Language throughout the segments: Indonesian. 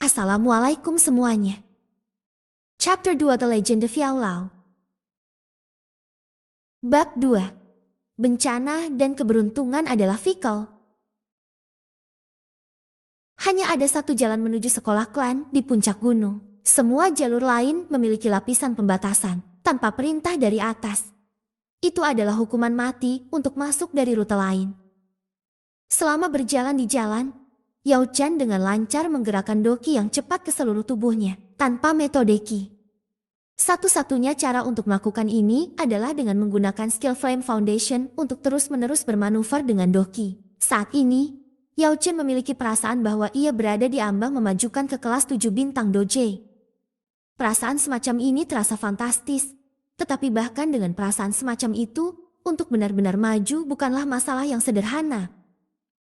Assalamualaikum semuanya. Chapter 2 The Legend of Yao Lao. Bab 2. Bencana dan keberuntungan adalah fickle. Hanya ada satu jalan menuju sekolah klan di puncak gunung. Semua jalur lain memiliki lapisan pembatasan tanpa perintah dari atas. Itu adalah hukuman mati untuk masuk dari rute lain. Selama berjalan di jalan, Yao Chan dengan lancar menggerakkan doki yang cepat ke seluruh tubuhnya, tanpa metode ki. Satu-satunya cara untuk melakukan ini adalah dengan menggunakan skill Flame Foundation untuk terus-menerus bermanuver dengan doki. Saat ini, Yao Chan memiliki perasaan bahwa ia berada di ambang memajukan ke kelas 7 bintang doji. Perasaan semacam ini terasa fantastis, tetapi bahkan dengan perasaan semacam itu, untuk benar-benar maju bukanlah masalah yang sederhana.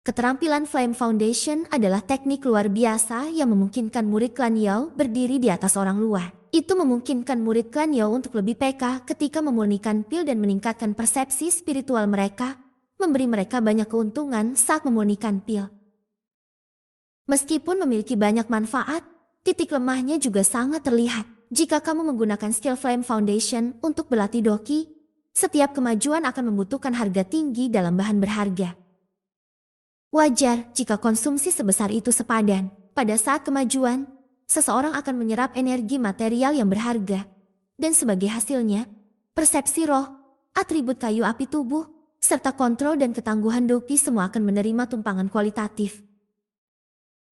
Keterampilan Flame Foundation adalah teknik luar biasa yang memungkinkan murid klan Yao berdiri di atas orang luar. Itu memungkinkan murid klan Yao untuk lebih peka ketika memurnikan pil dan meningkatkan persepsi spiritual mereka, memberi mereka banyak keuntungan saat memurnikan pil. Meskipun memiliki banyak manfaat, titik lemahnya juga sangat terlihat. Jika kamu menggunakan skill Flame Foundation untuk berlatih doki, setiap kemajuan akan membutuhkan harga tinggi dalam bahan berharga. Wajar jika konsumsi sebesar itu sepadan. Pada saat kemajuan, seseorang akan menyerap energi material yang berharga. Dan sebagai hasilnya, persepsi roh, atribut kayu api tubuh, serta kontrol dan ketangguhan doki semua akan menerima tumpangan kualitatif.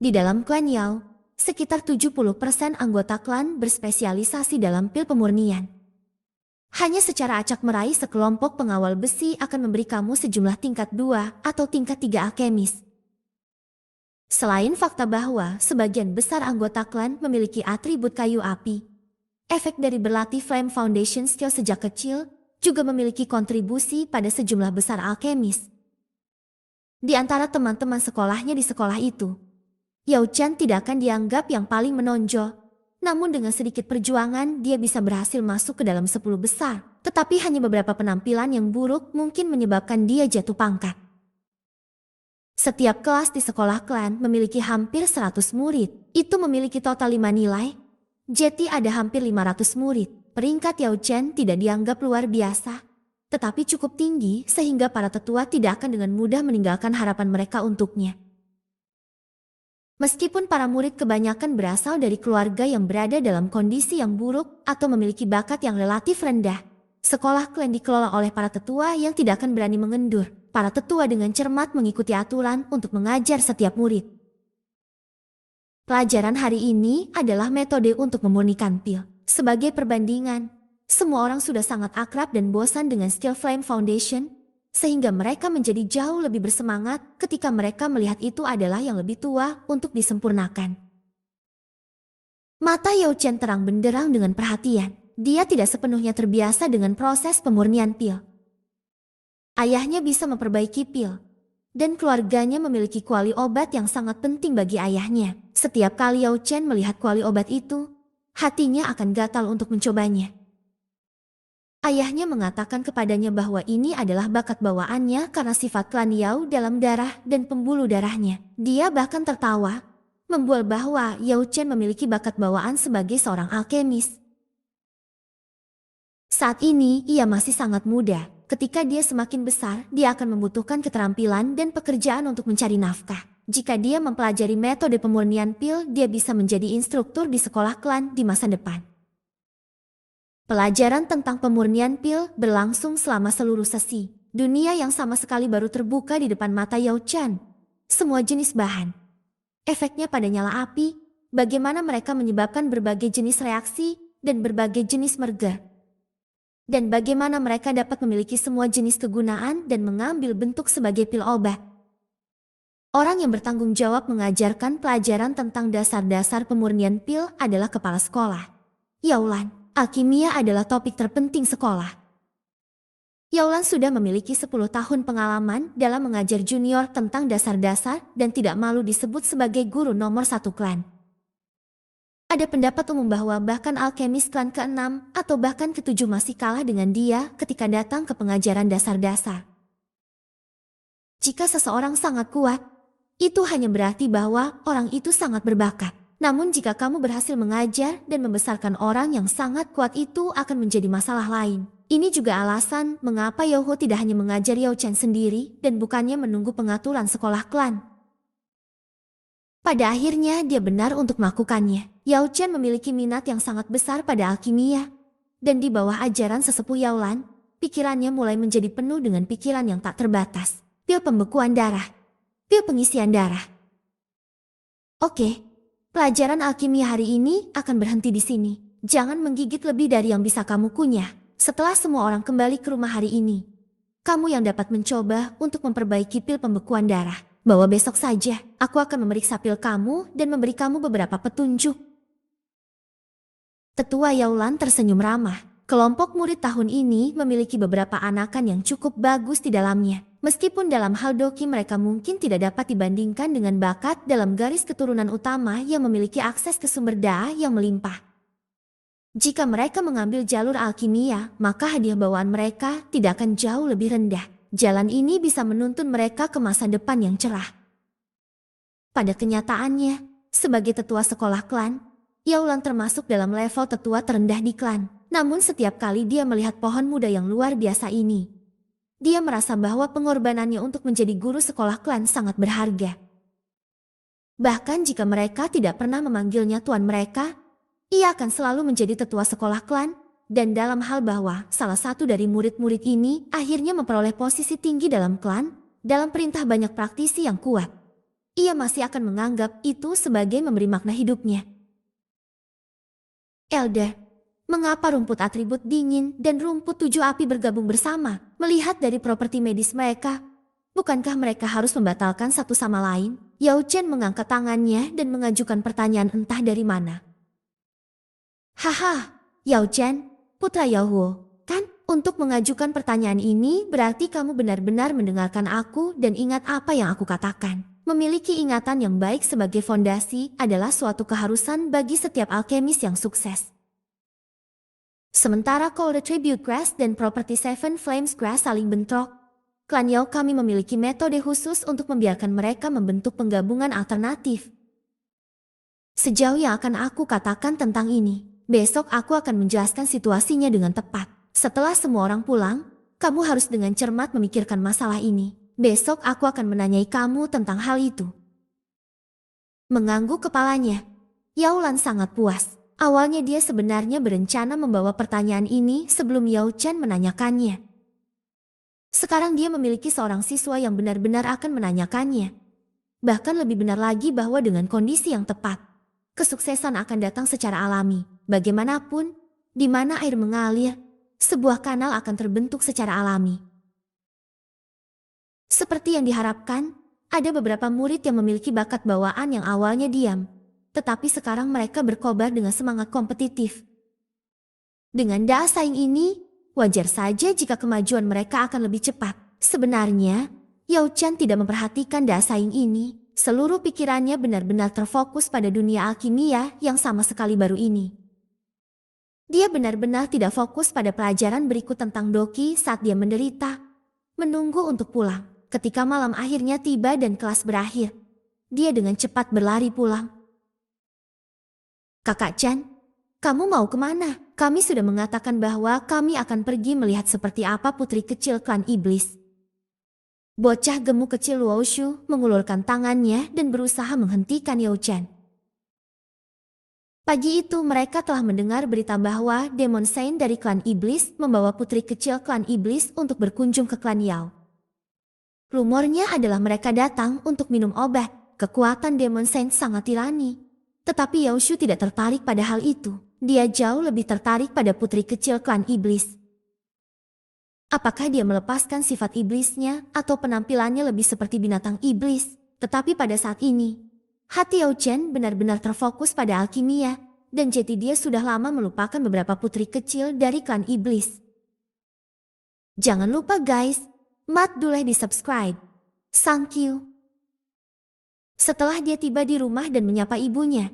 Di dalam klan Yao, sekitar 70% anggota klan berspesialisasi dalam pil pemurnian. Hanya secara acak meraih sekelompok pengawal besi akan memberi kamu sejumlah tingkat 2 atau tingkat 3 alkemis. Selain fakta bahwa sebagian besar anggota klan memiliki atribut kayu api, efek dari berlatih Flame Foundation skill sejak kecil juga memiliki kontribusi pada sejumlah besar alkemis. Di antara teman-teman sekolahnya di sekolah itu, Yao Chan tidak akan dianggap yang paling menonjol. Namun dengan sedikit perjuangan dia bisa berhasil masuk ke dalam 10 besar. Tetapi hanya beberapa penampilan yang buruk mungkin menyebabkan dia jatuh pangkat. Setiap kelas di sekolah klan memiliki hampir 100 murid. Itu memiliki total 5 nilai. Jadi ada hampir 500 murid. Peringkat Yao Chan tidak dianggap luar biasa, tetapi cukup tinggi sehingga para tetua tidak akan dengan mudah meninggalkan harapan mereka untuknya. Meskipun para murid kebanyakan berasal dari keluarga yang berada dalam kondisi yang buruk atau memiliki bakat yang relatif rendah, sekolah klan dikelola oleh para tetua yang tidak akan berani mengendur. Para tetua dengan cermat mengikuti aturan untuk mengajar setiap murid. Pelajaran hari ini adalah metode untuk memurnikan pil. Sebagai perbandingan, semua orang sudah sangat akrab dan bosan dengan skill Flame Foundation, sehingga mereka menjadi jauh lebih bersemangat ketika mereka melihat itu adalah yang lebih tua untuk disempurnakan. Mata Yao Chan terang benderang dengan perhatian. Dia tidak sepenuhnya terbiasa dengan proses pemurnian pil. Ayahnya bisa memperbaiki pil, dan keluarganya memiliki kuali obat yang sangat penting bagi ayahnya. Setiap kali Yao Chan melihat kuali obat itu, hatinya akan gatal untuk mencobanya. Ayahnya mengatakan kepadanya bahwa ini adalah bakat bawaannya karena sifat klan Yao dalam darah dan pembuluh darahnya. Dia bahkan tertawa, membual bahwa Yao Chan memiliki bakat bawaan sebagai seorang alkemis. Saat ini ia masih sangat muda. Ketika dia semakin besar, dia akan membutuhkan keterampilan dan pekerjaan untuk mencari nafkah. Jika dia mempelajari metode pemurnian pil, dia bisa menjadi instruktur di sekolah klan di masa depan. Pelajaran tentang pemurnian pil berlangsung selama seluruh sesi. Dunia yang sama sekali baru terbuka di depan mata Yao Chan. Semua jenis bahan, efeknya pada nyala api, bagaimana mereka menyebabkan berbagai jenis reaksi dan berbagai jenis merger, dan bagaimana mereka dapat memiliki semua jenis kegunaan dan mengambil bentuk sebagai pil obat. Orang yang bertanggung jawab mengajarkan pelajaran tentang dasar-dasar pemurnian pil adalah kepala sekolah, Yao Lan. Alkimia adalah topik terpenting sekolah. Yao Lan sudah memiliki 10 tahun pengalaman dalam mengajar junior tentang dasar-dasar dan tidak malu disebut sebagai guru nomor 1 klan. Ada pendapat umum bahwa bahkan alkemis klan ke-6 atau bahkan ke-7 masih kalah dengan dia ketika datang ke pengajaran dasar-dasar. Jika seseorang sangat kuat, itu hanya berarti bahwa orang itu sangat berbakat. Namun jika kamu berhasil mengajar dan membesarkan orang yang sangat kuat itu akan menjadi masalah lain. Ini juga alasan mengapa Yauho tidak hanya mengajar Yao Chen sendiri dan bukannya menunggu pengaturan sekolah klan. Pada akhirnya dia benar untuk melakukannya. Yao Chen memiliki minat yang sangat besar pada alkimia. Dan di bawah ajaran sesepuh Yao Lan, pikirannya mulai menjadi penuh dengan pikiran yang tak terbatas. Pil pembekuan darah. Pil pengisian darah. Oke. Pelajaran alkimia hari ini akan berhenti di sini. Jangan menggigit lebih dari yang bisa kamu kunyah. Setelah semua orang kembali ke rumah hari ini, kamu yang dapat mencoba untuk memperbaiki pil pembekuan darah. Bahwa besok saja, aku akan memeriksa pil kamu dan memberi kamu beberapa petunjuk. Tetua Yao Lan tersenyum ramah. Kelompok murid tahun ini memiliki beberapa anakan yang cukup bagus di dalamnya. Meskipun dalam hal doki mereka mungkin tidak dapat dibandingkan dengan bakat dalam garis keturunan utama yang memiliki akses ke sumber daya yang melimpah. Jika mereka mengambil jalur alkimia, maka hadiah bawaan mereka tidak akan jauh lebih rendah. Jalan ini bisa menuntun mereka ke masa depan yang cerah. Pada kenyataannya, sebagai tetua sekolah klan, Yao Lan termasuk dalam level tetua terendah di klan. Namun setiap kali dia melihat pohon muda yang luar biasa ini, dia merasa bahwa pengorbanannya untuk menjadi guru sekolah klan sangat berharga. Bahkan jika mereka tidak pernah memanggilnya tuan mereka, ia akan selalu menjadi tetua sekolah klan, dan dalam hal bahwa salah satu dari murid-murid ini akhirnya memperoleh posisi tinggi dalam klan, dalam perintah banyak praktisi yang kuat. Ia masih akan menganggap itu sebagai memberi makna hidupnya. Elder, mengapa rumput atribut dingin dan rumput tujuh api bergabung bersama? Melihat dari properti medis mereka, bukankah mereka harus membatalkan satu sama lain? Yao Chen mengangkat tangannya dan mengajukan pertanyaan entah dari mana. Haha, Yao Chen, putra Yao Huo, kan? Untuk mengajukan pertanyaan ini berarti kamu benar-benar mendengarkan aku dan ingat apa yang aku katakan. Memiliki ingatan yang baik sebagai fondasi adalah suatu keharusan bagi setiap alkemis yang sukses. Sementara Cold Tribute Grass dan Property Seven Flames Grass saling bentrok, klan Yao kami memiliki metode khusus untuk membiarkan mereka membentuk penggabungan alternatif. Sejauh yang akan aku katakan tentang ini, besok aku akan menjelaskan situasinya dengan tepat. Setelah semua orang pulang, kamu harus dengan cermat memikirkan masalah ini. Besok aku akan menanyai kamu tentang hal itu. Mengangguk kepalanya, Yao Lan sangat puas. Awalnya dia sebenarnya berencana membawa pertanyaan ini sebelum Yao Chen menanyakannya. Sekarang dia memiliki seorang siswa yang benar-benar akan menanyakannya. Bahkan lebih benar lagi bahwa dengan kondisi yang tepat, kesuksesan akan datang secara alami. Bagaimanapun, di mana air mengalir, sebuah kanal akan terbentuk secara alami. Seperti yang diharapkan, ada beberapa murid yang memiliki bakat bawaan yang awalnya diam, tetapi sekarang mereka berkobar dengan semangat kompetitif. Dengan daya saing ini, wajar saja jika kemajuan mereka akan lebih cepat. Sebenarnya, Yao Chen tidak memperhatikan daya saing ini. Seluruh pikirannya benar-benar terfokus pada dunia alkimia yang sama sekali baru ini. Dia benar-benar tidak fokus pada pelajaran berikut tentang doki saat dia menderita, menunggu untuk pulang. Ketika malam akhirnya tiba dan kelas berakhir, dia dengan cepat berlari pulang. Kakak Chan, kamu mau kemana? Kami sudah mengatakan bahwa kami akan pergi melihat seperti apa putri kecil klan iblis. Bocah gemuk kecil Luo Shu mengulurkan tangannya dan berusaha menghentikan Yao Chen. Pagi itu mereka telah mendengar berita bahwa Demon Saint dari klan iblis membawa putri kecil klan iblis untuk berkunjung ke klan Yao. Rumornya adalah mereka datang untuk minum obat. Kekuatan Demon Saint sangat tirani. Tetapi Yao Shu tidak tertarik pada hal itu. Dia jauh lebih tertarik pada putri kecil klan iblis. Apakah dia melepaskan sifat iblisnya atau penampilannya lebih seperti binatang iblis? Tetapi pada saat ini, hati Yao Chen benar-benar terfokus pada alkimia, dan jadi dia sudah lama melupakan beberapa putri kecil dari klan iblis. Jangan lupa guys, mat dulu di subscribe. Thank you. Setelah dia tiba di rumah dan menyapa ibunya,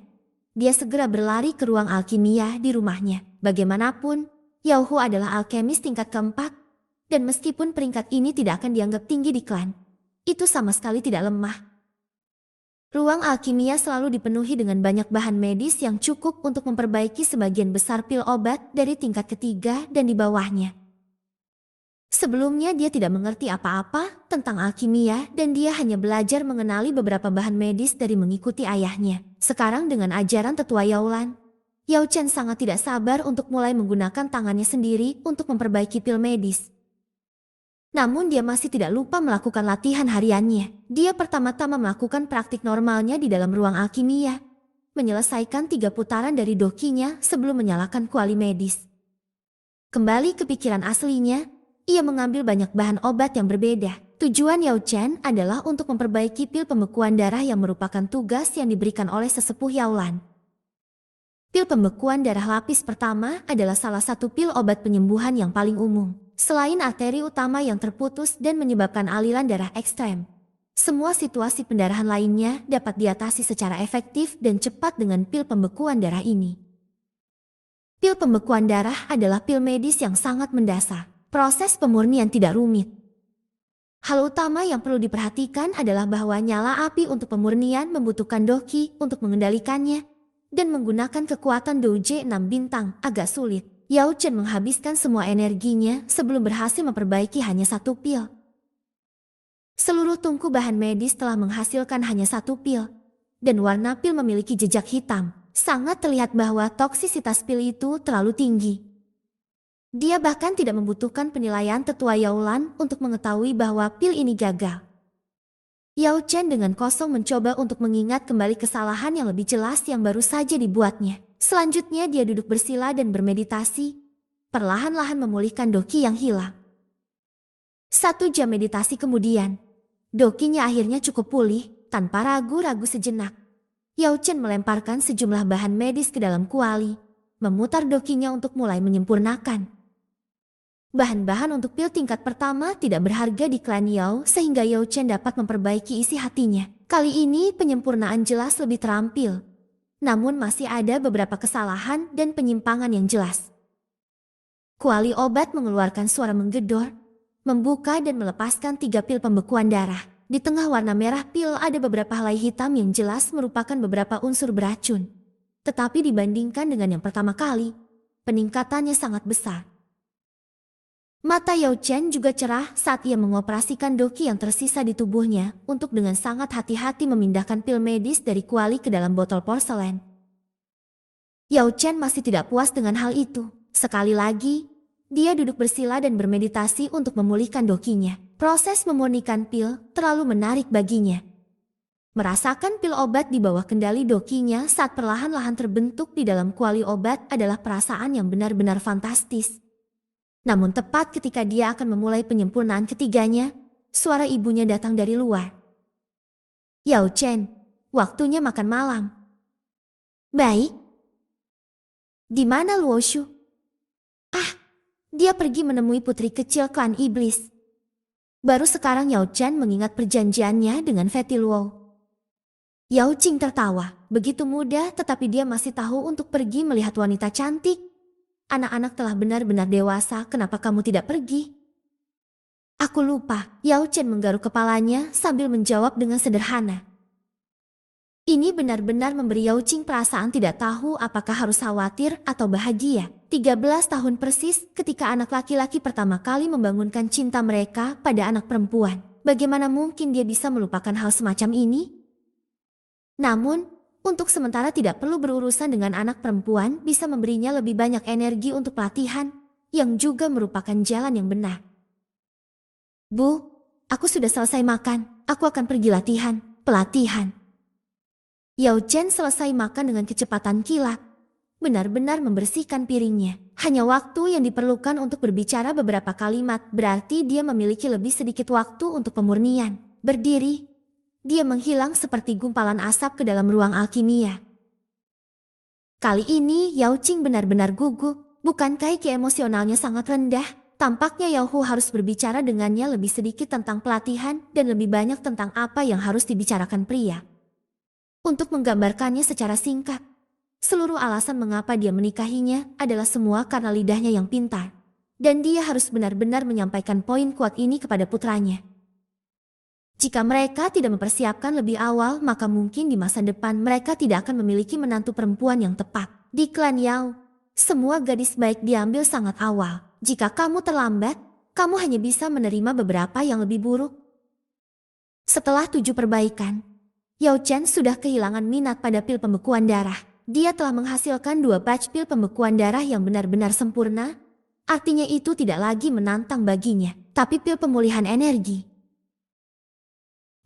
dia segera berlari ke ruang alkimia di rumahnya. Bagaimanapun, Yao Hu adalah alkemis tingkat keempat, dan meskipun peringkat ini tidak akan dianggap tinggi di klan, itu sama sekali tidak lemah. Ruang alkimia selalu dipenuhi dengan banyak bahan medis yang cukup untuk memperbaiki sebagian besar pil obat dari tingkat ketiga dan di bawahnya. Sebelumnya dia tidak mengerti apa-apa tentang alkimia dan dia hanya belajar mengenali beberapa bahan medis dari mengikuti ayahnya. Sekarang dengan ajaran tetua Yaolan, Yao Chen sangat tidak sabar untuk mulai menggunakan tangannya sendiri untuk memperbaiki pil medis. Namun dia masih tidak lupa melakukan latihan hariannya. Dia pertama-tama melakukan praktik normalnya di dalam ruang alkimia, menyelesaikan 3 putaran dari dokinya sebelum menyalakan kuali medis. Kembali ke pikiran aslinya, ia mengambil banyak bahan obat yang berbeda. Tujuan Yao Chen adalah untuk memperbaiki pil pembekuan darah yang merupakan tugas yang diberikan oleh sesepuh Yaolan. Pil pembekuan darah lapis pertama adalah salah satu pil obat penyembuhan yang paling umum. Selain arteri utama yang terputus dan menyebabkan aliran darah ekstrem, semua situasi pendarahan lainnya dapat diatasi secara efektif dan cepat dengan pil pembekuan darah ini. Pil pembekuan darah adalah pil medis yang sangat mendasar. Proses pemurnian tidak rumit. Hal utama yang perlu diperhatikan adalah bahwa nyala api untuk pemurnian membutuhkan doki untuk mengendalikannya, dan menggunakan kekuatan Douje 6 bintang agak sulit. Yao Chen menghabiskan semua energinya sebelum berhasil memperbaiki hanya satu pil. Seluruh tungku bahan medis telah menghasilkan hanya satu pil, dan warna pil memiliki jejak hitam. Sangat terlihat bahwa toksisitas pil itu terlalu tinggi. Dia bahkan tidak membutuhkan penilaian tetua Yaolan untuk mengetahui bahwa pil ini gagal. Yao Chen dengan kosong mencoba untuk mengingat kembali kesalahan yang lebih jelas yang baru saja dibuatnya. Selanjutnya dia duduk bersila dan bermeditasi, perlahan-lahan memulihkan doki yang hilang. 1 jam meditasi kemudian, dokinya akhirnya cukup pulih, tanpa ragu-ragu sejenak. Yao Chen melemparkan sejumlah bahan medis ke dalam kuali, memutar dokinya untuk mulai menyempurnakan. Bahan-bahan untuk pil tingkat pertama tidak berharga di klan Yao sehingga Yao Chen dapat memperbaiki isi hatinya. Kali ini penyempurnaan jelas lebih terampil. Namun masih ada beberapa kesalahan dan penyimpangan yang jelas. Kuali obat mengeluarkan suara menggedor, membuka dan melepaskan 3 pil pembekuan darah. Di tengah warna merah pil ada beberapa helai hitam yang jelas merupakan beberapa unsur beracun. Tetapi dibandingkan dengan yang pertama kali, peningkatannya sangat besar. Mata Yao Chen juga cerah saat ia mengoperasikan doki yang tersisa di tubuhnya untuk dengan sangat hati-hati memindahkan pil medis dari kuali ke dalam botol porselen. Yao Chen masih tidak puas dengan hal itu. Sekali lagi, dia duduk bersila dan bermeditasi untuk memulihkan dokinya. Proses memurnikan pil terlalu menarik baginya. Merasakan pil obat di bawah kendali dokinya saat perlahan-lahan terbentuk di dalam kuali obat adalah perasaan yang benar-benar fantastis. Namun tepat ketika dia akan memulai penyempurnaan ketiganya, suara ibunya datang dari luar. Yao Chen, waktunya makan malam. Baik. Di mana Luo Shu? Ah, dia pergi menemui putri kecil klan iblis. Baru sekarang Yao Chen mengingat perjanjiannya dengan Feti Luo. Yao Qing tertawa, begitu mudah tetapi dia masih tahu untuk pergi melihat wanita cantik. Anak-anak telah benar-benar dewasa, kenapa kamu tidak pergi? Aku lupa, Yao Chen menggaruk kepalanya sambil menjawab dengan sederhana. Ini benar-benar memberi Yao Qing perasaan tidak tahu apakah harus khawatir atau bahagia. 13 tahun persis ketika anak laki-laki pertama kali membangunkan cinta mereka pada anak perempuan. Bagaimana mungkin dia bisa melupakan hal semacam ini? Namun, untuk sementara tidak perlu berurusan dengan anak perempuan bisa memberinya lebih banyak energi untuk pelatihan, yang juga merupakan jalan yang benar. Bu, aku sudah selesai makan, aku akan pergi pelatihan. Yao Chen selesai makan dengan kecepatan kilat, benar-benar membersihkan piringnya. Hanya waktu yang diperlukan untuk berbicara beberapa kalimat, berarti dia memiliki lebih sedikit waktu untuk pemurnian. Berdiri, dia menghilang seperti gumpalan asap ke dalam ruang alkimia. Kali ini Yao Qing benar-benar gugup, bukankah IQ emosionalnya sangat rendah? Tampaknya Yao Hu harus berbicara dengannya lebih sedikit tentang pelatihan dan lebih banyak tentang apa yang harus dibicarakan pria. Untuk menggambarkannya secara singkat, seluruh alasan mengapa dia menikahinya adalah semua karena lidahnya yang pintar. Dan dia harus benar-benar menyampaikan poin kuat ini kepada putranya. Jika mereka tidak mempersiapkan lebih awal, maka mungkin di masa depan mereka tidak akan memiliki menantu perempuan yang tepat. Di klan Yao, semua gadis baik diambil sangat awal. Jika kamu terlambat, kamu hanya bisa menerima beberapa yang lebih buruk. Setelah 7 perbaikan, Yao Chen sudah kehilangan minat pada pil pembekuan darah. Dia telah menghasilkan 2 batch pil pembekuan darah yang benar-benar sempurna. Artinya itu tidak lagi menantang baginya, tapi pil pemulihan energi.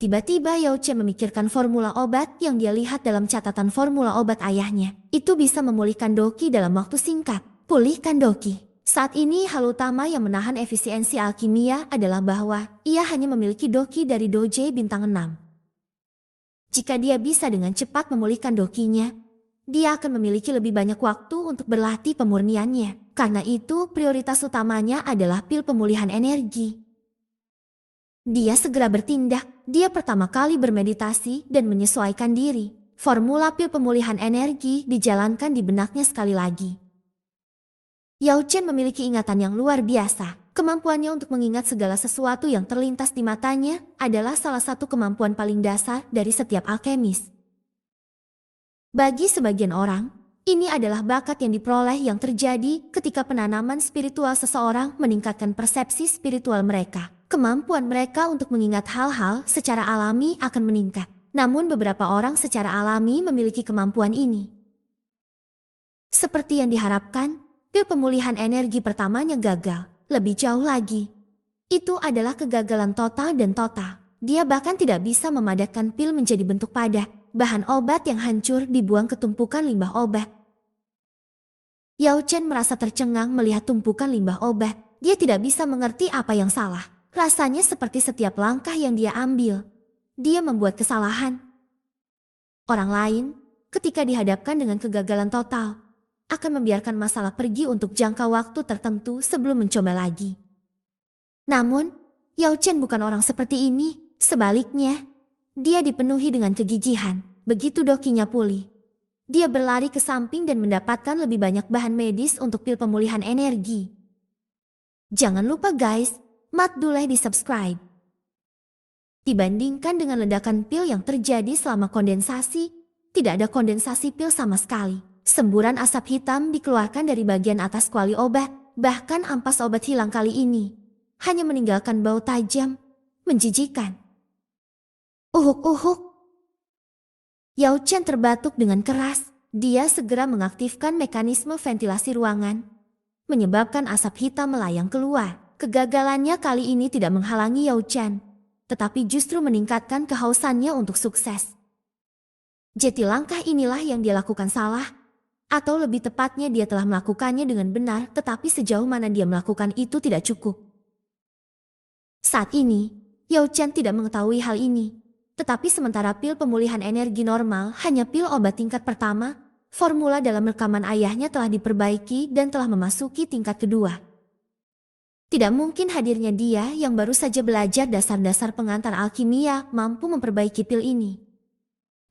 Tiba-tiba Yao Chen memikirkan formula obat yang dia lihat dalam catatan formula obat ayahnya. Itu bisa memulihkan Doki dalam waktu singkat. Pulihkan Doki. Saat ini hal utama yang menahan efisiensi alkimia adalah bahwa ia hanya memiliki Doki dari Doji bintang 6. Jika dia bisa dengan cepat memulihkan dokinya, dia akan memiliki lebih banyak waktu untuk berlatih pemurniannya. Karena itu, prioritas utamanya adalah pil pemulihan energi. Dia segera bertindak. Dia pertama kali bermeditasi dan menyesuaikan diri. Formula pil pemulihan energi dijalankan di benaknya sekali lagi. Yao Chen memiliki ingatan yang luar biasa. Kemampuannya untuk mengingat segala sesuatu yang terlintas di matanya adalah salah satu kemampuan paling dasar dari setiap alkemis. Bagi sebagian orang, ini adalah bakat yang diperoleh yang terjadi ketika penanaman spiritual seseorang meningkatkan persepsi spiritual mereka. Kemampuan mereka untuk mengingat hal-hal secara alami akan meningkat. Namun beberapa orang secara alami memiliki kemampuan ini. Seperti yang diharapkan, pil pemulihan energi pertamanya gagal. Lebih jauh lagi, itu adalah kegagalan total dan total. Dia bahkan tidak bisa memadatkan pil menjadi bentuk padat. Bahan obat yang hancur dibuang ke tumpukan limbah obat. Yao Chen merasa tercengang melihat tumpukan limbah obat. Dia tidak bisa mengerti apa yang salah. Rasanya seperti setiap langkah yang dia ambil, dia membuat kesalahan. Orang lain, ketika dihadapkan dengan kegagalan total, akan membiarkan masalah pergi untuk jangka waktu tertentu sebelum mencoba lagi. Namun, Yao Chen bukan orang seperti ini. Sebaliknya, dia dipenuhi dengan kegigihan. Begitu dokinya pulih, dia berlari ke samping dan mendapatkan lebih banyak bahan medis untuk pil pemulihan energi. Jangan lupa guys, mat dulu di subscribe. Dibandingkan dengan ledakan pil yang terjadi selama kondensasi, tidak ada kondensasi pil sama sekali. Semburan asap hitam dikeluarkan dari bagian atas kuali obat, bahkan ampas obat hilang kali ini. Hanya meninggalkan bau tajam, menjijikan. Uhuk-uhuk. Yao Chen terbatuk dengan keras. Dia segera mengaktifkan mekanisme ventilasi ruangan, menyebabkan asap hitam melayang keluar. Kegagalannya kali ini tidak menghalangi Yao Chen, tetapi justru meningkatkan kehausannya untuk sukses. Jadi langkah inilah yang dia lakukan salah. Atau lebih tepatnya dia telah melakukannya dengan benar, tetapi sejauh mana dia melakukan itu tidak cukup. Saat ini, Yao Chen tidak mengetahui hal ini. Tetapi sementara pil pemulihan energi normal hanya pil obat tingkat pertama, formula dalam rekaman ayahnya telah diperbaiki dan telah memasuki tingkat kedua. Tidak mungkin hadirnya dia yang baru saja belajar dasar-dasar pengantar alkimia mampu memperbaiki pil ini.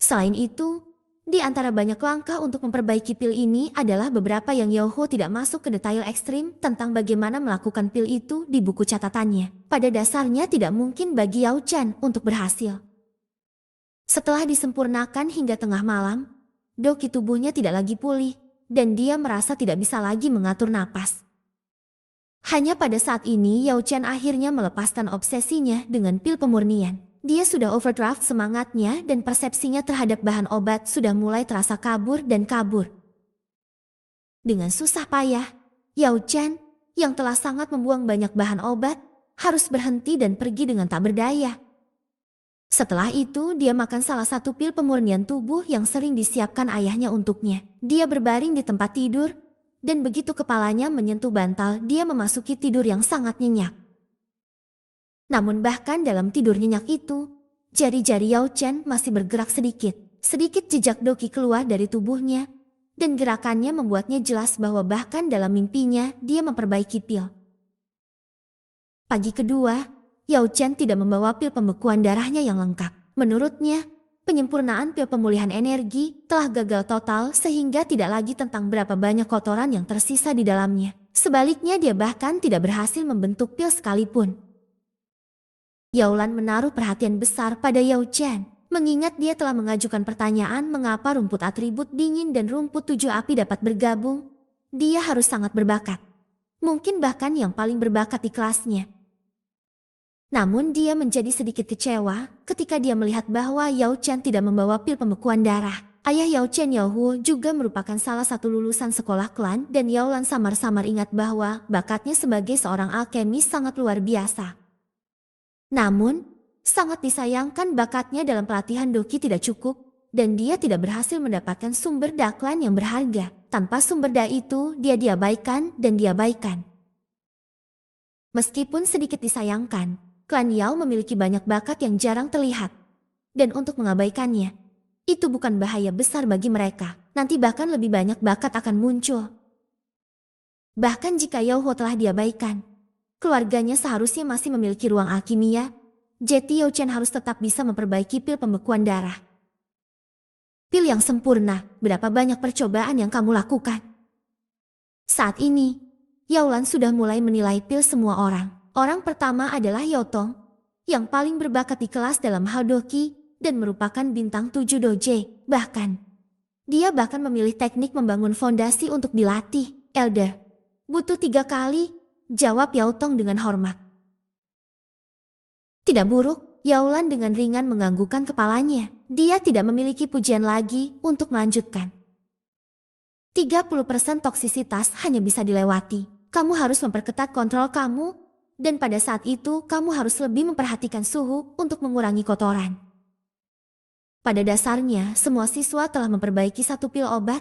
Selain itu, di antara banyak langkah untuk memperbaiki pil ini adalah beberapa yang Yao Hu tidak masuk ke detail ekstrim tentang bagaimana melakukan pil itu di buku catatannya. Pada dasarnya tidak mungkin bagi Yao Chen untuk berhasil. Setelah disempurnakan hingga tengah malam, doki tubuhnya tidak lagi pulih dan dia merasa tidak bisa lagi mengatur napas. Hanya pada saat ini Yao Chen akhirnya melepaskan obsesinya dengan pil pemurnian. Dia sudah overdraft semangatnya dan persepsinya terhadap bahan obat sudah mulai terasa kabur dan kabur. Dengan susah payah, Yao Chen yang telah sangat membuang banyak bahan obat harus berhenti dan pergi dengan tak berdaya. Setelah itu dia makan salah satu pil pemurnian tubuh yang sering disiapkan ayahnya untuknya. Dia berbaring di tempat tidur dan begitu kepalanya menyentuh bantal dia memasuki tidur yang sangat nyenyak. Namun bahkan dalam tidur nyenyak itu, jari-jari Yao Chen masih bergerak sedikit. Sedikit jejak doki keluar dari tubuhnya, dan gerakannya membuatnya jelas bahwa bahkan dalam mimpinya dia memperbaiki pil. Pagi kedua, Yao Chen tidak membawa pil pembekuan darahnya yang lengkap. Menurutnya, penyempurnaan pil pemulihan energi telah gagal total sehingga tidak lagi tentang berapa banyak kotoran yang tersisa di dalamnya. Sebaliknya dia bahkan tidak berhasil membentuk pil sekalipun. Yaolan menaruh perhatian besar pada Yao Chen, mengingat dia telah mengajukan pertanyaan mengapa rumput atribut dingin dan rumput tujuh api dapat bergabung. Dia harus sangat berbakat. Mungkin bahkan yang paling berbakat di kelasnya. Namun dia menjadi sedikit kecewa ketika dia melihat bahwa Yao Chen tidak membawa pil pembekuan darah. Ayah Yao Chen Yao Hu juga merupakan salah satu lulusan sekolah klan dan Yaolan samar-samar ingat bahwa bakatnya sebagai seorang alkemis sangat luar biasa. Namun, sangat disayangkan bakatnya dalam pelatihan doki tidak cukup dan dia tidak berhasil mendapatkan sumber da klan yang berharga. Tanpa sumber da itu, dia diabaikan dan diabaikan. Meskipun sedikit disayangkan, klan Yao memiliki banyak bakat yang jarang terlihat. Dan untuk mengabaikannya, itu bukan bahaya besar bagi mereka. Nanti bahkan lebih banyak bakat akan muncul. Bahkan jika Yao Ho telah diabaikan, keluarganya seharusnya masih memiliki ruang alkimia. Jadi Yao Chen harus tetap bisa memperbaiki pil pembekuan darah. Pil yang sempurna, berapa banyak percobaan yang kamu lakukan? Saat ini, Yaolan sudah mulai menilai pil semua orang. Orang pertama adalah Yao Tong, yang paling berbakat di kelas dalam hal doki dan merupakan bintang 7 doje. Bahkan, dia bahkan memilih teknik membangun fondasi untuk dilatih. Elder, butuh 3 kali, jawab Yao Tong dengan hormat. Tidak buruk, Yaolan dengan ringan menganggukkan kepalanya. Dia tidak memiliki pujian lagi untuk melanjutkan. 30% toksisitas hanya bisa dilewati. Kamu harus memperketat kontrol kamu, dan pada saat itu kamu harus lebih memperhatikan suhu untuk mengurangi kotoran. Pada dasarnya, semua siswa telah memperbaiki 1 pil obat,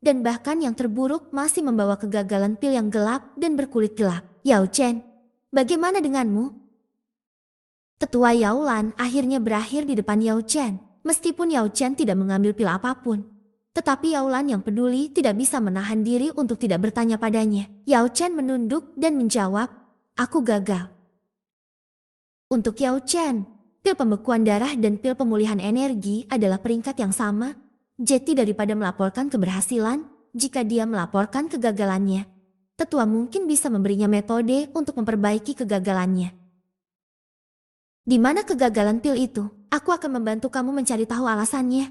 dan bahkan yang terburuk masih membawa kegagalan pil yang gelap dan berkulit gelap. Yao Chen, bagaimana denganmu? Tetua Yaolan akhirnya berakhir di depan Yao Chen. Meskipun Yao Chen tidak mengambil pil apapun, tetapi Yaolan yang peduli tidak bisa menahan diri untuk tidak bertanya padanya. Yao Chen menunduk dan menjawab, aku gagal. Untuk Yao Chen, pil pembekuan darah dan pil pemulihan energi adalah peringkat yang sama. Jadi daripada melaporkan keberhasilan, jika dia melaporkan kegagalannya, tetua mungkin bisa memberinya metode untuk memperbaiki kegagalannya. Di mana kegagalan pil itu? Aku akan membantu kamu mencari tahu alasannya.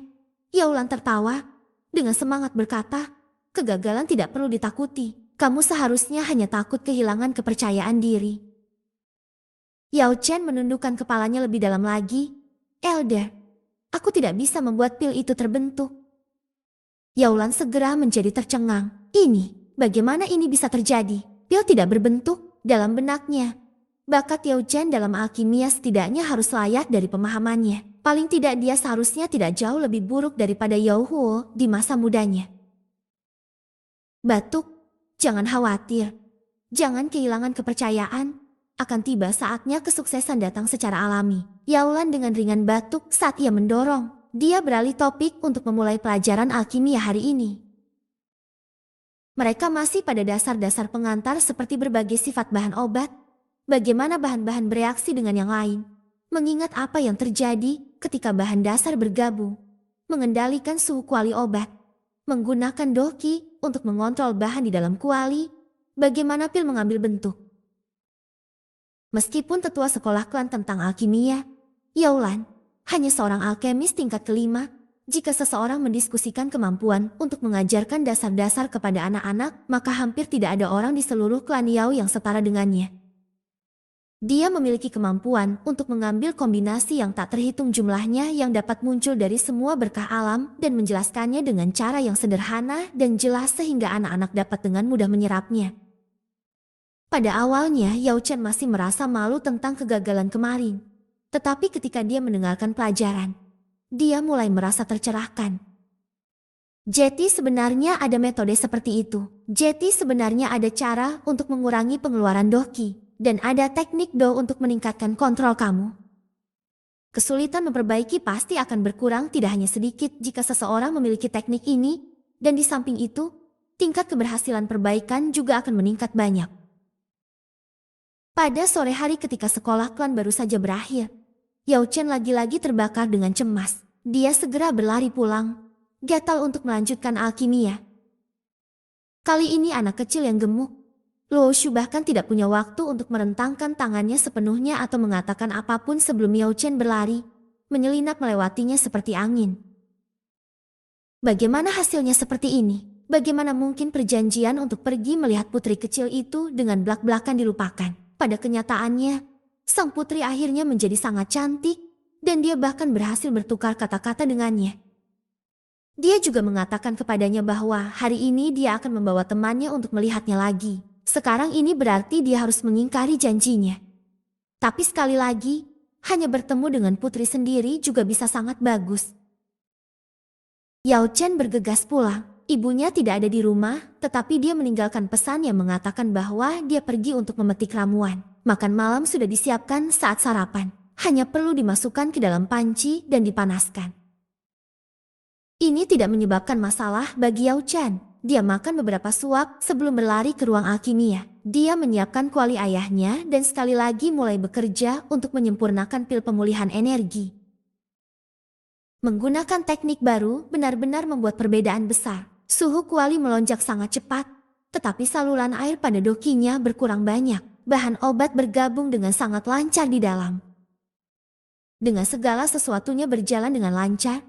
Yaolan tertawa, dengan semangat berkata, kegagalan tidak perlu ditakuti. Kamu seharusnya hanya takut kehilangan kepercayaan diri. Yao Chen menundukkan kepalanya lebih dalam lagi. Elder, aku tidak bisa membuat pil itu terbentuk. Yaolan segera menjadi tercengang. Ini, bagaimana ini bisa terjadi? Pil tidak berbentuk dalam benaknya. Bakat Yao Chen dalam alkimia setidaknya harus layak dari pemahamannya. Paling tidak dia seharusnya tidak jauh lebih buruk daripada Yao Huo di masa mudanya. Batuk, jangan khawatir. Jangan kehilangan kepercayaan. Akan tiba saatnya kesuksesan datang secara alami. Yaolan dengan ringan batuk saat ia mendorong. Dia beralih topik untuk memulai pelajaran alkimia hari ini. Mereka masih pada dasar-dasar pengantar seperti berbagai sifat bahan obat. Bagaimana bahan-bahan bereaksi dengan yang lain. Mengingat apa yang terjadi ketika bahan dasar bergabung. Mengendalikan suhu kuali obat. Menggunakan doki untuk mengontrol bahan di dalam kuali. Bagaimana pil mengambil bentuk. Meskipun tetua sekolah klan tentang alkimia, Yaolan hanya seorang alkemis tingkat kelima. Jika seseorang mendiskusikan kemampuan untuk mengajarkan dasar-dasar kepada anak-anak, maka hampir tidak ada orang di seluruh klan Yao yang setara dengannya. Dia memiliki kemampuan untuk mengambil kombinasi yang tak terhitung jumlahnya yang dapat muncul dari semua berkah alam dan menjelaskannya dengan cara yang sederhana dan jelas sehingga anak-anak dapat dengan mudah menyerapnya. Pada awalnya, Yao Chen masih merasa malu tentang kegagalan kemarin. Tetapi ketika dia mendengarkan pelajaran, dia mulai merasa tercerahkan. Jadi sebenarnya ada metode seperti itu. Jadi sebenarnya ada cara untuk mengurangi pengeluaran doki. Dan ada teknik do untuk meningkatkan kontrol kamu. Kesulitan memperbaiki pasti akan berkurang tidak hanya sedikit jika seseorang memiliki teknik ini. Dan di samping itu, tingkat keberhasilan perbaikan juga akan meningkat banyak. Pada sore hari ketika sekolah klan baru saja berakhir, Yao Chen lagi-lagi terbakar dengan cemas. Dia segera berlari pulang, gatal untuk melanjutkan alkimia. Kali ini anak kecil yang gemuk, Luo Shu bahkan tidak punya waktu untuk merentangkan tangannya sepenuhnya atau mengatakan apapun sebelum Yao Chen berlari, menyelinap melewatinya seperti angin. Bagaimana hasilnya seperti ini? Bagaimana mungkin perjanjian untuk pergi melihat putri kecil itu dengan belak-belakan dilupakan? Pada kenyataannya, sang putri akhirnya menjadi sangat cantik, dan dia bahkan berhasil bertukar kata-kata dengannya. Dia juga mengatakan kepadanya bahwa hari ini dia akan membawa temannya untuk melihatnya lagi. Sekarang ini berarti dia harus mengingkari janjinya. Tapi sekali lagi, hanya bertemu dengan putri sendiri juga bisa sangat bagus. Yao Chen bergegas pulang. Ibunya tidak ada di rumah, tetapi dia meninggalkan pesan yang mengatakan bahwa dia pergi untuk memetik ramuan. Makan malam sudah disiapkan saat sarapan. Hanya perlu dimasukkan ke dalam panci dan dipanaskan. Ini tidak menyebabkan masalah bagi Yao Chen. Dia makan beberapa suap sebelum berlari ke ruang alkimia. Dia menyiapkan kuali ayahnya dan sekali lagi mulai bekerja untuk menyempurnakan pil pemulihan energi. Menggunakan teknik baru benar-benar membuat perbedaan besar. Suhu kuali melonjak sangat cepat, tetapi saluran air pada dokinya berkurang banyak. Bahan obat bergabung dengan sangat lancar di dalam. Dengan segala sesuatunya berjalan dengan lancar,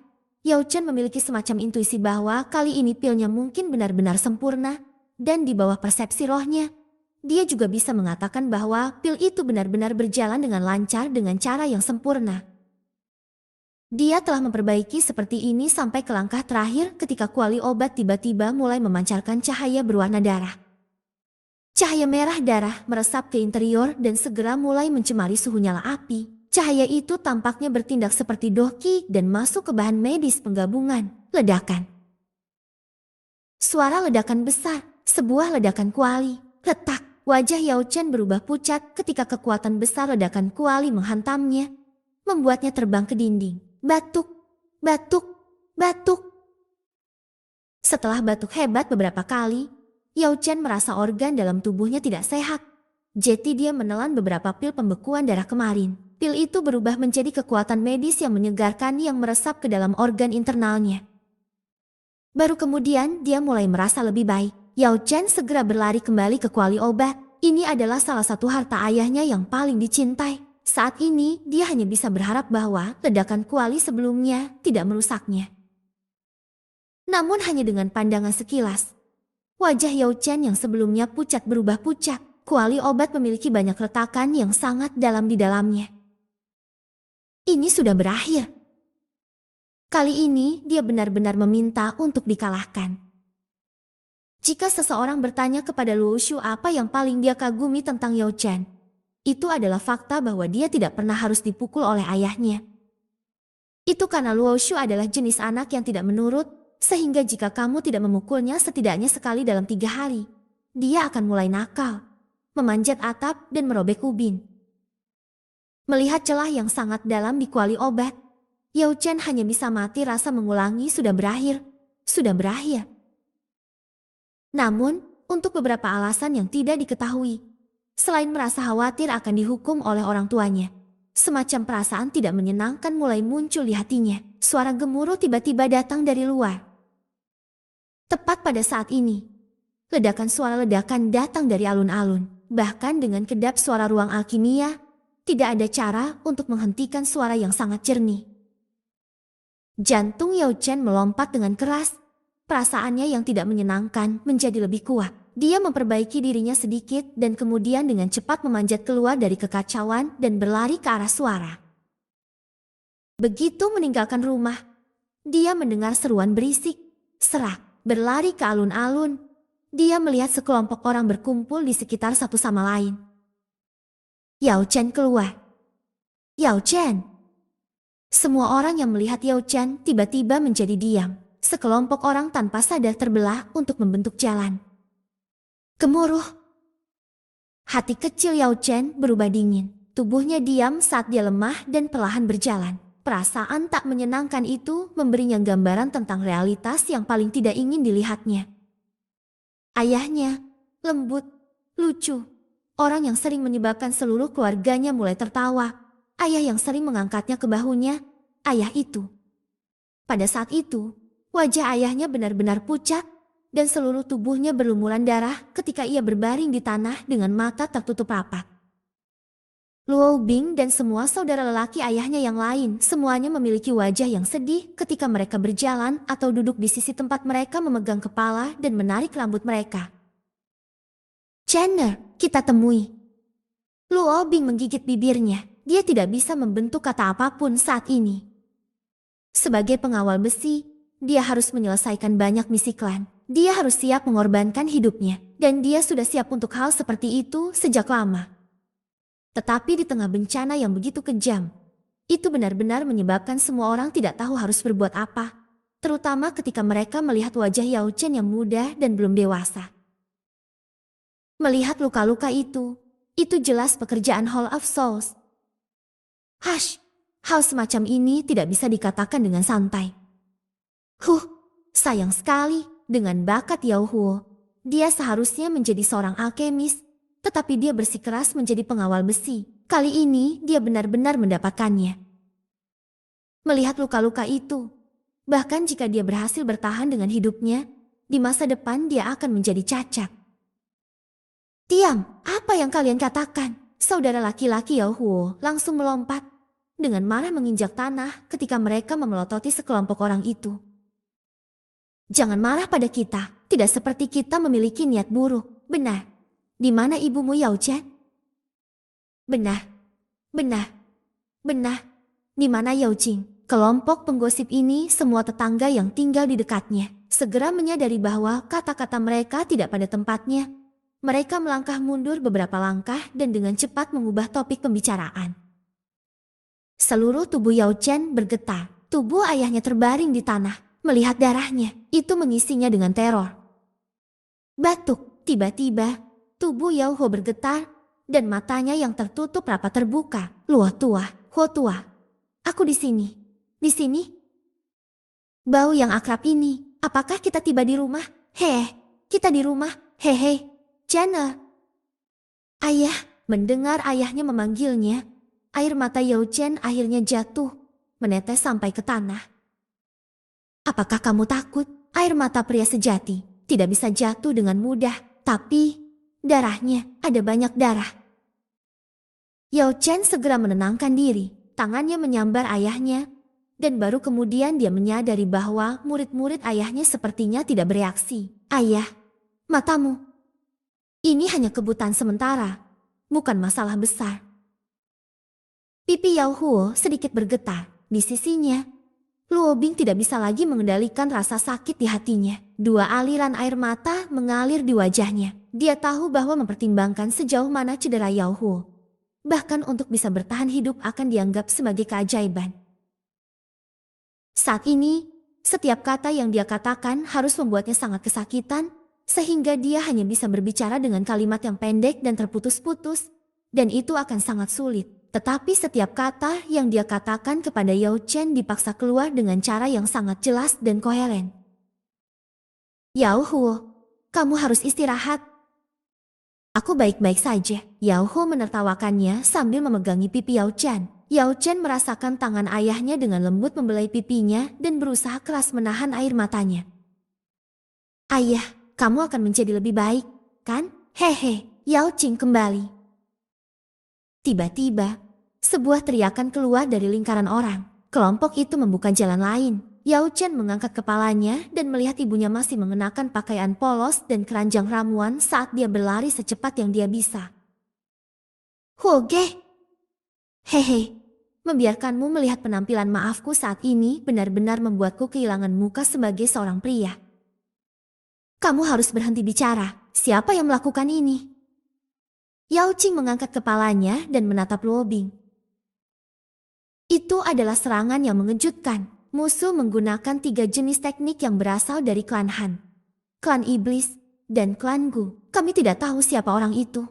Yao Chen memiliki semacam intuisi bahwa kali ini pilnya mungkin benar-benar sempurna, dan di bawah persepsi rohnya, dia juga bisa mengatakan bahwa pil itu benar-benar berjalan dengan lancar dengan cara yang sempurna. Dia telah memperbaiki seperti ini sampai ke langkah terakhir ketika kuali obat tiba-tiba mulai memancarkan cahaya berwarna darah. Cahaya merah darah meresap ke interior dan segera mulai mencemari suhu nyala api. Cahaya itu tampaknya bertindak seperti doki dan masuk ke bahan medis penggabungan. Ledakan. Suara ledakan besar, sebuah ledakan kuali. Retak, wajah Yao Chen berubah pucat ketika kekuatan besar ledakan kuali menghantamnya, membuatnya terbang ke dinding. Batuk, batuk, batuk. Setelah batuk hebat beberapa kali, Yao Chen merasa organ dalam tubuhnya tidak sehat. Jadi dia menelan beberapa pil pembekuan darah kemarin. Pil itu berubah menjadi kekuatan medis yang menyegarkan yang meresap ke dalam organ internalnya. Baru kemudian dia mulai merasa lebih baik. Yao Chen segera berlari kembali ke kuali obat. Ini adalah salah satu harta ayahnya yang paling dicintai. Saat ini dia hanya bisa berharap bahwa ledakan kuali sebelumnya tidak merusaknya. Namun hanya dengan pandangan sekilas, wajah Yao Chen yang sebelumnya pucat berubah pucat. Kuali obat memiliki banyak retakan yang sangat dalam di dalamnya. Ini sudah berakhir. Kali ini dia benar-benar meminta untuk dikalahkan. Jika seseorang bertanya kepada Luo Shu apa yang paling dia kagumi tentang Yao Chen, itu adalah fakta bahwa dia tidak pernah harus dipukul oleh ayahnya. Itu karena Luo Shu adalah jenis anak yang tidak menurut, sehingga jika kamu tidak memukulnya setidaknya sekali dalam 3 hari, dia akan mulai nakal, memanjat atap dan merobek ubin. Melihat celah yang sangat dalam di kuali obat, Yao Chen hanya bisa mati rasa mengulangi sudah berakhir, sudah berakhir. Namun, untuk beberapa alasan yang tidak diketahui, selain merasa khawatir akan dihukum oleh orang tuanya, semacam perasaan tidak menyenangkan mulai muncul di hatinya. Suara gemuruh tiba-tiba datang dari luar. Tepat pada saat ini, ledakan suara ledakan datang dari alun-alun. Bahkan dengan kedap suara ruang alkimia, tidak ada cara untuk menghentikan suara yang sangat jernih. Jantung Yao Chen melompat dengan keras. Perasaannya yang tidak menyenangkan menjadi lebih kuat. Dia memperbaiki dirinya sedikit dan kemudian dengan cepat memanjat keluar dari kekacauan dan berlari ke arah suara. Begitu meninggalkan rumah, dia mendengar seruan berisik. Serak, berlari ke alun-alun. Dia melihat sekelompok orang berkumpul di sekitar satu sama lain. Yao Chen keluar. Yao Chen. Semua orang yang melihat Yao Chen tiba-tiba menjadi diam. Sekelompok orang tanpa sadar terbelah untuk membentuk jalan. Gemuruh. Hati kecil Yao Chen berubah dingin. Tubuhnya diam saat dia lemah dan perlahan berjalan. Perasaan tak menyenangkan itu memberinya gambaran tentang realitas yang paling tidak ingin dilihatnya. Ayahnya, lembut, lucu. Orang yang sering menyebabkan seluruh keluarganya mulai tertawa. Ayah yang sering mengangkatnya ke bahunya. Ayah itu. Pada saat itu, wajah ayahnya benar-benar pucat. dan seluruh tubuhnya berlumuran darah ketika ia berbaring di tanah dengan mata tertutup rapat. Luo Bing dan semua saudara lelaki ayahnya yang lain semuanya memiliki wajah yang sedih ketika mereka berjalan atau duduk di sisi tempat mereka memegang kepala dan menarik rambut mereka. "Chandler, kita temui." Luo Bing menggigit bibirnya. Dia tidak bisa membentuk kata apapun saat ini. Sebagai pengawal besi, dia harus menyelesaikan banyak misi klan. Dia harus siap mengorbankan hidupnya, dan dia sudah siap untuk hal seperti itu sejak lama. Tetapi di tengah bencana yang begitu kejam, itu benar-benar menyebabkan semua orang tidak tahu harus berbuat apa, terutama ketika mereka melihat wajah Yao Chen yang muda dan belum dewasa. Melihat luka-luka itu jelas pekerjaan Hall of Souls. Hush, hal semacam ini tidak bisa dikatakan dengan santai. Sayang sekali, dengan bakat Yao Huo, dia seharusnya menjadi seorang alkemis, tetapi dia bersikeras menjadi pengawal besi. Kali ini dia benar-benar mendapatkannya. Melihat luka-luka itu, bahkan jika dia berhasil bertahan dengan hidupnya, di masa depan dia akan menjadi cacat. "Diam, apa yang kalian katakan?" Saudara laki-laki Yao Huo langsung melompat, dengan marah menginjak tanah ketika mereka memelototi sekelompok orang itu. "Jangan marah pada kita, tidak seperti kita memiliki niat buruk, benar. Di mana ibumu Yao Chen?" Benar. Di mana Yao Jing?" Kelompok penggosip ini semua tetangga yang tinggal di dekatnya segera menyadari bahwa kata-kata mereka tidak pada tempatnya. Mereka melangkah mundur beberapa langkah dan dengan cepat mengubah topik pembicaraan. Seluruh tubuh Yao Chen bergetar. Tubuh ayahnya terbaring di tanah. Melihat darahnya, itu mengisinya dengan teror. Batuk, tiba-tiba tubuh Yao Huo bergetar dan matanya yang tertutup rapat terbuka. "Luo tua, Huo tua, aku di sini. Di sini? Bau yang akrab ini, apakah kita tiba di rumah? Kita di rumah, Channel." "Ayah." Mendengar ayahnya memanggilnya, air mata Yao Chen akhirnya jatuh, menetes sampai ke tanah. "Apakah kamu takut?" Air mata pria sejati tidak bisa jatuh dengan mudah, tapi darahnya, ada banyak darah. Yao Chen segera menenangkan diri, tangannya menyambar ayahnya, dan baru kemudian dia menyadari bahwa murid-murid ayahnya sepertinya tidak bereaksi. "Ayah, matamu. Ini hanya kebutaan sementara, bukan masalah besar." Pipi Yao Huo sedikit bergetar. Di sisinya, Luo Bing tidak bisa lagi mengendalikan rasa sakit di hatinya. Dua aliran air mata mengalir di wajahnya. Dia tahu bahwa mempertimbangkan sejauh mana cedera Yao Huo, bahkan untuk bisa bertahan hidup akan dianggap sebagai keajaiban. Saat ini, setiap kata yang dia katakan harus membuatnya sangat kesakitan, sehingga dia hanya bisa berbicara dengan kalimat yang pendek dan terputus-putus, dan itu akan sangat sulit. Tetapi setiap kata yang dia katakan kepada Yao Chen dipaksa keluar dengan cara yang sangat jelas dan koheren. "Yao Huo, kamu harus istirahat." "Aku baik-baik saja." Yao Huo menertawakannya sambil memegangi pipi Yao Chen. Yao Chen merasakan tangan ayahnya dengan lembut membelai pipinya dan berusaha keras menahan air matanya. "Ayah, kamu akan menjadi lebih baik, kan?" Yao Jing kembali. Tiba-tiba, sebuah teriakan keluar dari lingkaran orang. Kelompok itu membuka jalan lain. Yao Chen mengangkat kepalanya dan melihat ibunya masih mengenakan pakaian polos dan keranjang ramuan saat dia berlari secepat yang dia bisa. "Huoge, membiarkanmu melihat penampilan maafku saat ini benar-benar membuatku kehilangan muka sebagai seorang pria. Kamu harus berhenti bicara. Siapa yang melakukan ini?" Yao Jing mengangkat kepalanya dan menatap Luo Bing. Itu adalah serangan yang mengejutkan. Musuh menggunakan 3 jenis teknik yang berasal dari klan Han, klan Iblis, dan klan Gu. Kami tidak tahu siapa orang itu.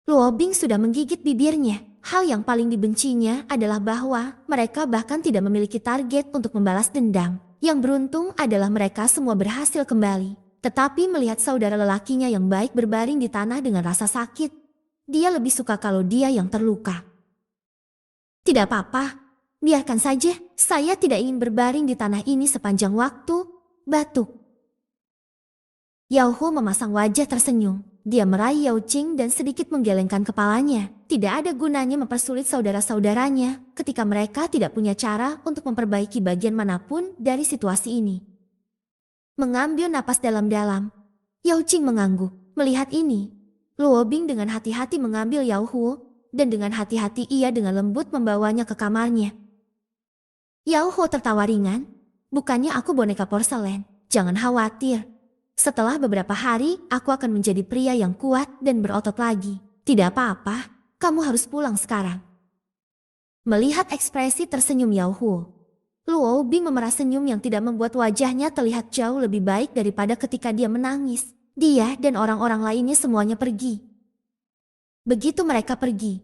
Luo Bing sudah menggigit bibirnya. Hal yang paling dibencinya adalah bahwa mereka bahkan tidak memiliki target untuk membalas dendam. Yang beruntung adalah mereka semua berhasil kembali. Tetapi melihat saudara lelakinya yang baik berbaring di tanah dengan rasa sakit, dia lebih suka kalau dia yang terluka. "Tidak apa-apa, biarkan saja. Saya tidak ingin berbaring di tanah ini sepanjang waktu." Batuk. Yao Hu memasang wajah tersenyum. Dia meraih Yao Qing dan sedikit menggelengkan kepalanya. Tidak ada gunanya mempersulit saudara-saudaranya ketika mereka tidak punya cara untuk memperbaiki bagian manapun dari situasi ini. Mengambil napas dalam-dalam, Yao Qing mengangguk. Melihat ini, Luo Bing dengan hati-hati mengambil Yao Hu, dan dengan hati-hati ia dengan lembut membawanya ke kamarnya. Yao Hu tertawa ringan. Bukannya aku boneka porselen, jangan khawatir. Setelah beberapa hari, aku akan menjadi pria yang kuat dan berotot lagi. Tidak apa-apa, kamu harus pulang sekarang. Melihat ekspresi tersenyum Yao Hu, Luo Bing memerah senyum yang tidak membuat wajahnya terlihat jauh lebih baik daripada ketika dia menangis. Dia dan orang-orang lainnya semuanya pergi. Begitu mereka pergi,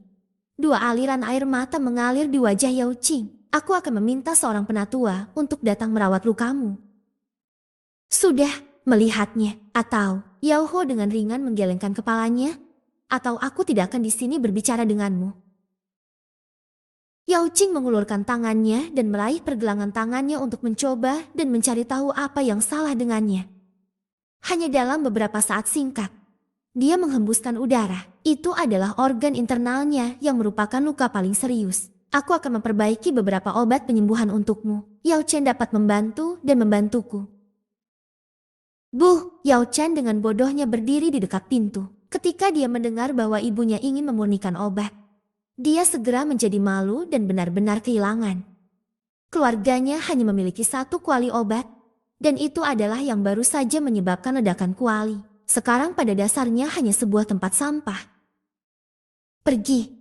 dua aliran air mata mengalir di wajah Yao Qing. Aku akan meminta seorang penatua untuk datang merawat lukamu. Sudah, melihatnya, atau Yao Hu dengan ringan menggelengkan kepalanya, atau aku tidak akan di sini berbicara denganmu. Yao Qing mengulurkan tangannya dan meraih pergelangan tangannya untuk mencoba dan mencari tahu apa yang salah dengannya. Hanya dalam beberapa saat singkat, dia menghembuskan udara. Itu adalah organ internalnya yang merupakan luka paling serius. Aku akan memperbaiki beberapa obat penyembuhan untukmu. Yao Chen dapat membantu dan membantuku. Yao Chen dengan bodohnya berdiri di dekat pintu. Ketika dia mendengar bahwa ibunya ingin memurnikan obat, dia segera menjadi malu dan benar-benar kehilangan. Keluarganya hanya memiliki satu kuali obat, dan itu adalah yang baru saja menyebabkan ledakan kuali. Sekarang pada dasarnya hanya sebuah tempat sampah. Pergi.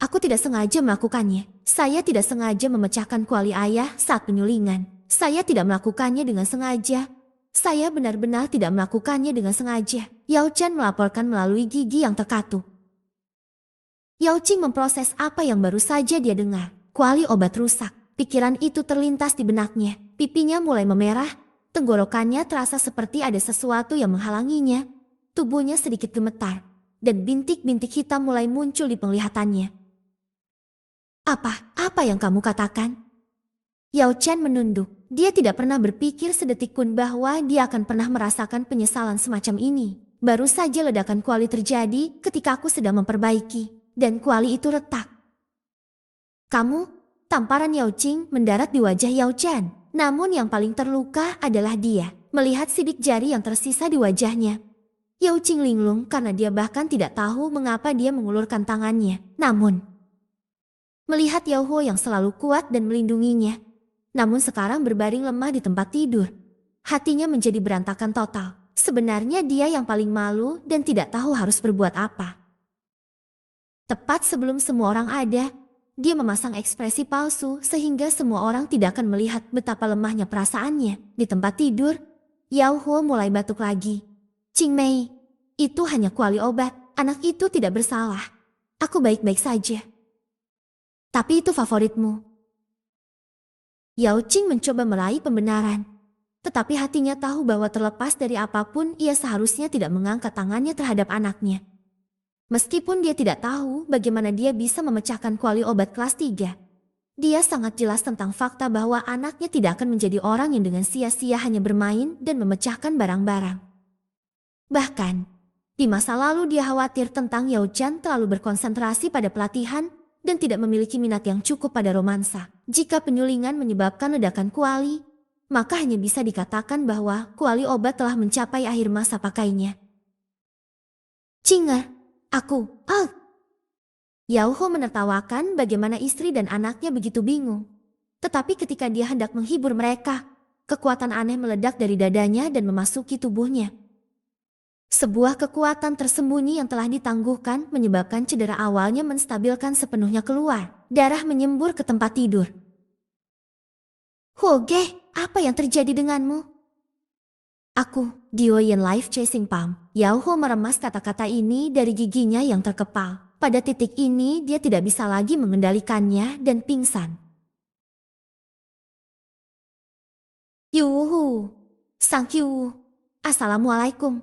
Aku tidak sengaja melakukannya. Saya tidak sengaja memecahkan kuali ayah saat penyulingan. Saya tidak melakukannya dengan sengaja. Saya benar-benar tidak melakukannya dengan sengaja. Yao Chen melaporkan melalui gigi yang terkatup. Yao Qing memproses apa yang baru saja dia dengar. Kuali obat rusak. Pikiran itu terlintas di benaknya. Pipinya mulai memerah. Tenggorokannya terasa seperti ada sesuatu yang menghalanginya. Tubuhnya sedikit gemetar. Dan bintik-bintik hitam mulai muncul di penglihatannya. Apa yang kamu katakan? Yao Chen menunduk. Dia tidak pernah berpikir sedetik pun bahwa dia akan pernah merasakan penyesalan semacam ini. Baru saja ledakan kuali terjadi ketika aku sedang memperbaiki. Dan kuali itu retak. Tamparan Yao Qing mendarat di wajah Yao Chen. Namun yang paling terluka adalah dia. Melihat sidik jari yang tersisa di wajahnya. Yao Qing linglung karena dia bahkan tidak tahu mengapa dia mengulurkan tangannya. Namun, melihat Yao Hu yang selalu kuat dan melindunginya, namun sekarang berbaring lemah di tempat tidur, hatinya menjadi berantakan total. Sebenarnya dia yang paling malu dan tidak tahu harus berbuat apa. Tepat sebelum semua orang ada, dia memasang ekspresi palsu sehingga semua orang tidak akan melihat betapa lemahnya perasaannya. Di tempat tidur, Yao Hu mulai batuk lagi. Qing Mei, itu hanya kuali obat. Anak itu tidak bersalah. Aku baik-baik saja. Tapi itu favoritmu. Yao Qing mencoba meraih pembenaran. Tetapi hatinya tahu bahwa terlepas dari apapun ia seharusnya tidak mengangkat tangannya terhadap anaknya. Meskipun dia tidak tahu bagaimana dia bisa memecahkan kuali obat kelas 3. Dia sangat jelas tentang fakta bahwa anaknya tidak akan menjadi orang yang dengan sia-sia hanya bermain dan memecahkan barang-barang. Bahkan, di masa lalu dia khawatir tentang Yao Chen terlalu berkonsentrasi pada pelatihan dan tidak memiliki minat yang cukup pada romansa. Jika penyulingan menyebabkan ledakan kuali, maka hanya bisa dikatakan bahwa kuali obat telah mencapai akhir masa pakainya. Cinger, Yao Hu menertawakan bagaimana istri dan anaknya begitu bingung. Tetapi ketika dia hendak menghibur mereka, kekuatan aneh meledak dari dadanya dan memasuki tubuhnya. Sebuah kekuatan tersembunyi yang telah ditangguhkan menyebabkan cedera awalnya menstabilkan sepenuhnya keluar. Darah menyembur ke tempat tidur. Hoge, apa yang terjadi denganmu? Dioyen Life Chasing Palm. Yao Hu meremas kata-kata ini dari giginya yang terkepal. Pada titik ini dia tidak bisa lagi mengendalikannya dan pingsan. Yuhu, Sang Yu, Assalamualaikum.